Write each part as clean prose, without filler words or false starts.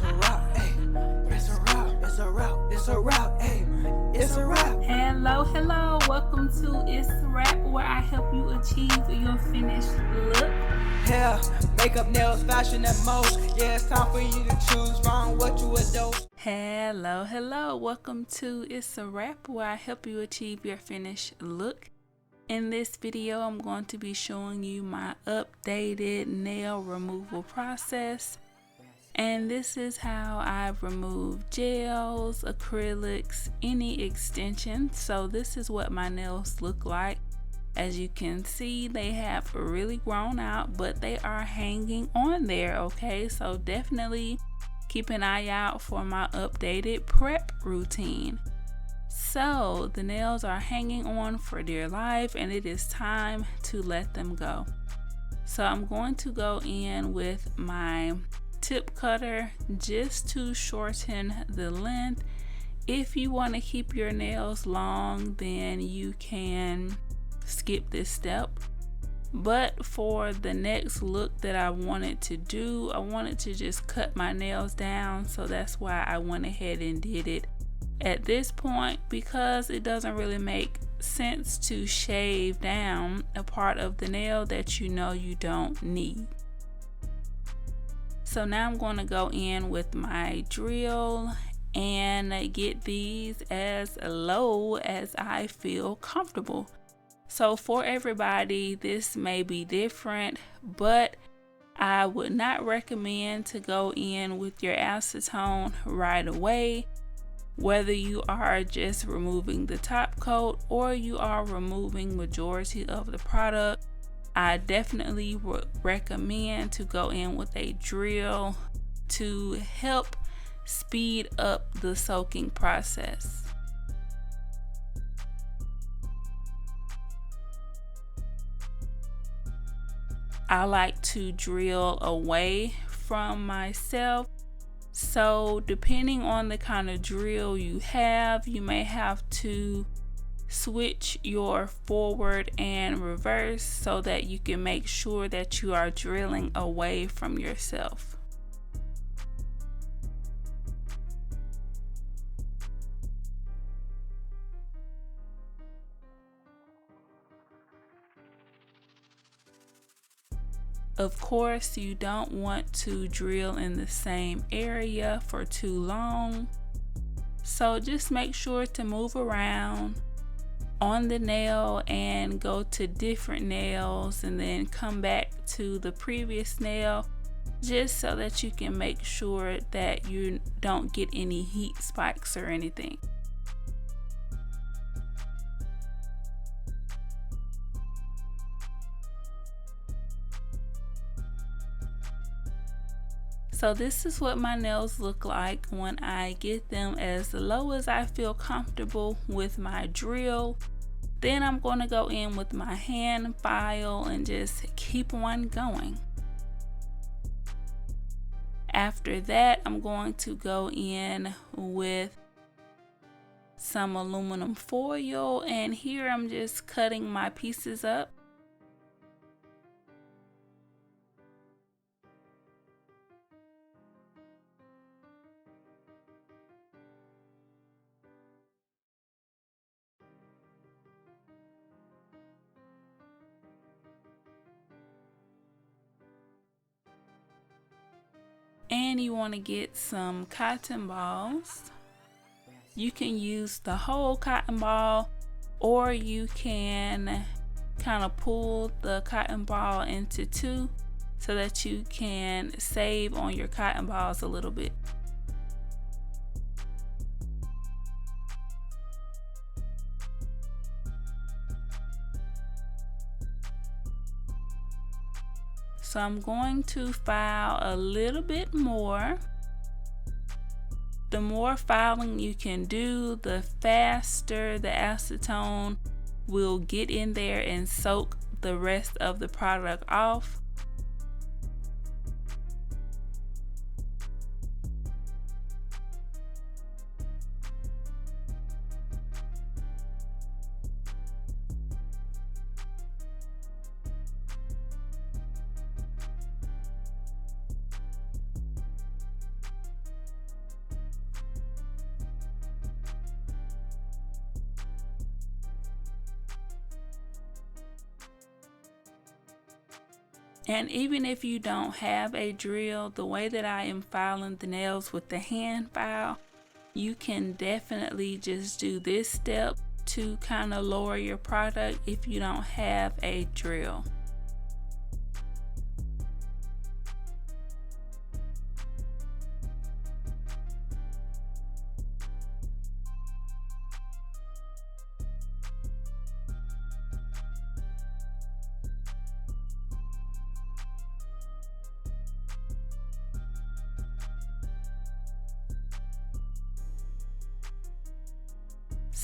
It's a wrap, ayy. It's a wrap, it's a wrap, it's a wrap, ayy. It's a wrap. Hello, welcome to Itz Sirap, where I help you achieve your finished look. Hair, makeup, nails, fashion, and most. Yeah, it's time for you to choose from what you adore. Hello, welcome to Itz Sirap, where I help you achieve your finished look. In this video, I'm going to be showing you my updated nail removal process. And this is how I remove gels, acrylics, any extensions. So this is what my nails look like. As you can see, they have really grown out, but they are hanging on there, okay? So definitely keep an eye out for my updated prep routine. So the nails are hanging on for dear life, and it is time to let them go. So I'm going to go in with my tip cutter just to shorten the length. If you want to keep your nails long, then you can skip this step. But for the next look that I wanted to do, I wanted to just cut my nails down, so that's why I went ahead and did it at this point, because it doesn't really make sense to shave down a part of the nail that you know you don't need. So now I'm going to go in with my drill and get these as low as I feel comfortable. So for everybody, this may be different, but I would not recommend to go in with your acetone right away. Whether you are just removing the top coat or you are removing majority of the product, I definitely would recommend to go in with a drill to help speed up the soaking process. I like to drill away from myself. So depending on the kind of drill you have, you may have to switch your forward and reverse so that you can make sure that you are drilling away from yourself. Of course, you don't want to drill in the same area for too long. So just make sure to move around on the nail and go to different nails and then come back to the previous nail, just so that you can make sure that you don't get any heat spikes or anything. So this is what my nails look like when I get them as low as I feel comfortable with my drill. Then I'm going to go in with my hand file and just keep on going. After that, I'm going to go in with some aluminum foil, and here I'm just cutting my pieces up. And you want to get some cotton balls. You can use the whole cotton ball, or you can kind of pull the cotton ball into two so that you can save on your cotton balls a little bit. So I'm going to file a little bit more. The more filing you can do, the faster the acetone will get in there and soak the rest of the product off. And even if you don't have a drill, the way that I am filing the nails with the hand file, you can definitely just do this step to kind of lower your product if you don't have a drill.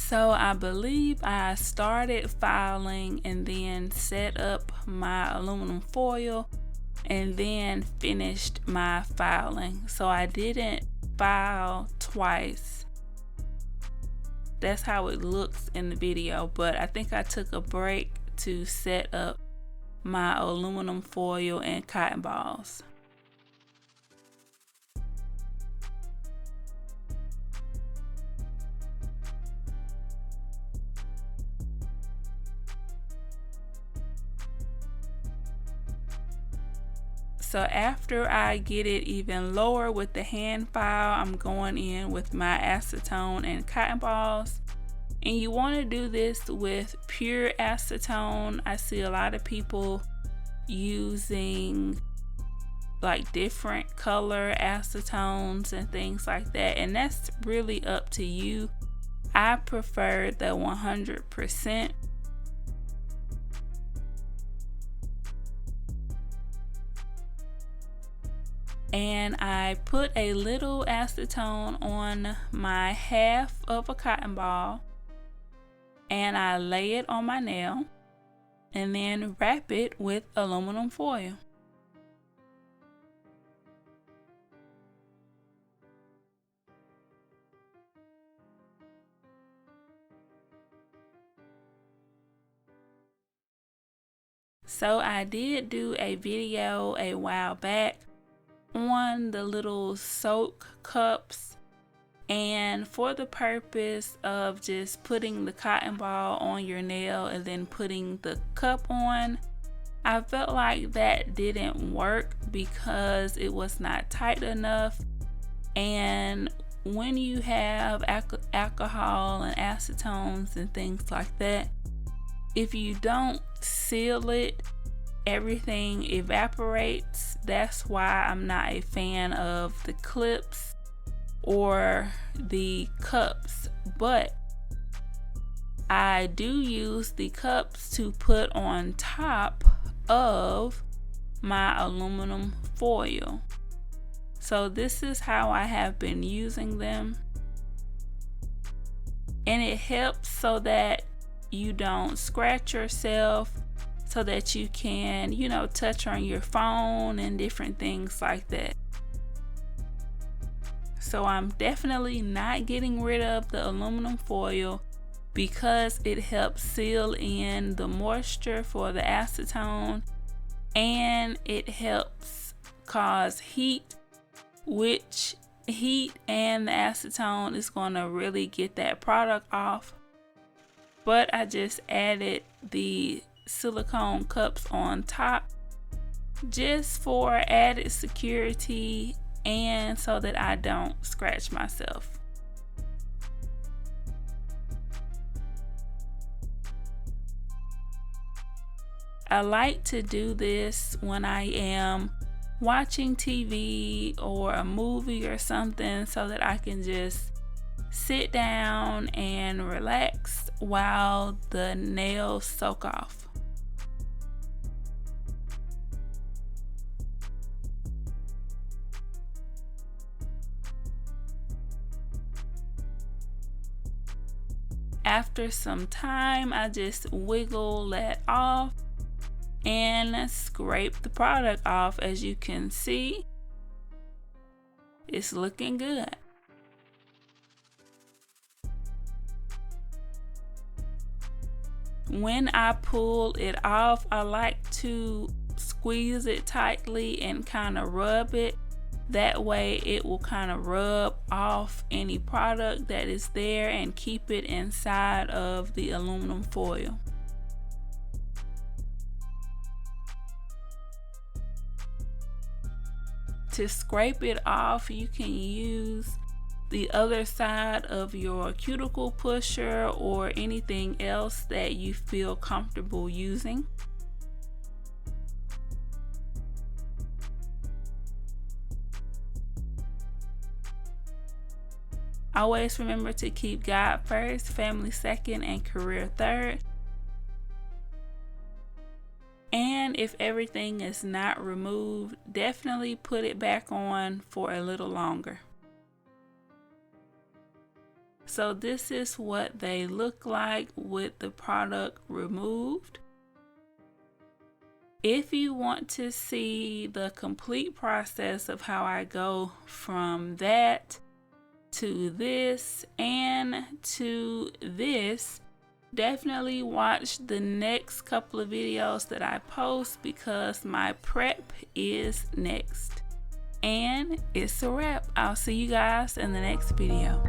So I believe I started filing and then set up my aluminum foil and then finished my filing. So I didn't file twice. That's how it looks in the video, but I think I took a break to set up my aluminum foil and cotton balls. So after I get it even lower with the hand file, I'm going in with my acetone and cotton balls. And you want to do this with pure acetone. I see a lot of people using like different color acetones and things like that, and that's really up to you. I prefer the 100%. And I put a little acetone on my half of a cotton ball and I lay it on my nail and then wrap it with aluminum foil. So I did do a video a while back on the little soak cups, and for the purpose of just putting the cotton ball on your nail and then putting the cup on, I felt like that didn't work because it was not tight enough. And when you have alcohol and acetones and things like that, if you don't seal it, everything evaporates. That's why I'm not a fan of the clips or the cups, but I do use the cups to put on top of my aluminum foil. So this is how I have been using them, and it helps so that you don't scratch yourself, so that you can, you know, touch on your phone and different things like that. So I'm definitely not getting rid of the aluminum foil because it helps seal in the moisture for the acetone, and it helps cause heat, which heat and the acetone is going to really get that product off. But I just added the silicone cups on top just for added security and so that I don't scratch myself. I like to do this when I am watching TV or a movie or something, so that I can just sit down and relax while the nails soak off. After some time, I just wiggle that off and scrape the product off. As you can see, it's looking good. When I pull it off, I like to squeeze it tightly and kind of rub it. That way it will kind of rub off any product that is there and keep it inside of the aluminum foil. to scrape it off, you can use the other side of your cuticle pusher or anything else that you feel comfortable using. Always remember to keep God first, family second, and career third. And if everything is not removed, definitely put it back on for a little longer. So this is what they look like with the product removed. If you want to see the complete process of how I go from that to this and to this, definitely watch the next couple of videos that I post, because my prep is next. And it's a wrap. I'll see you guys in the next video.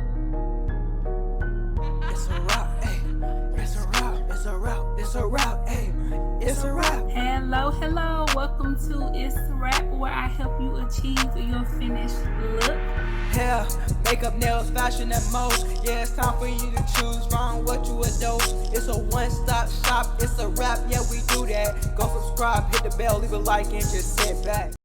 It's a wrap, hey. It's a wrap, it's a wrap, it's a wrap, hey. It's a wrap. Hello, welcome to Itz Sirap, where I help you achieve your finished look. Hair, makeup, nails, fashion, and most. Yeah, it's time for you to choose from what you adore. It's a one-stop shop, it's a wrap, yeah, we do that. Go subscribe, hit the bell, leave a like, and just sit back.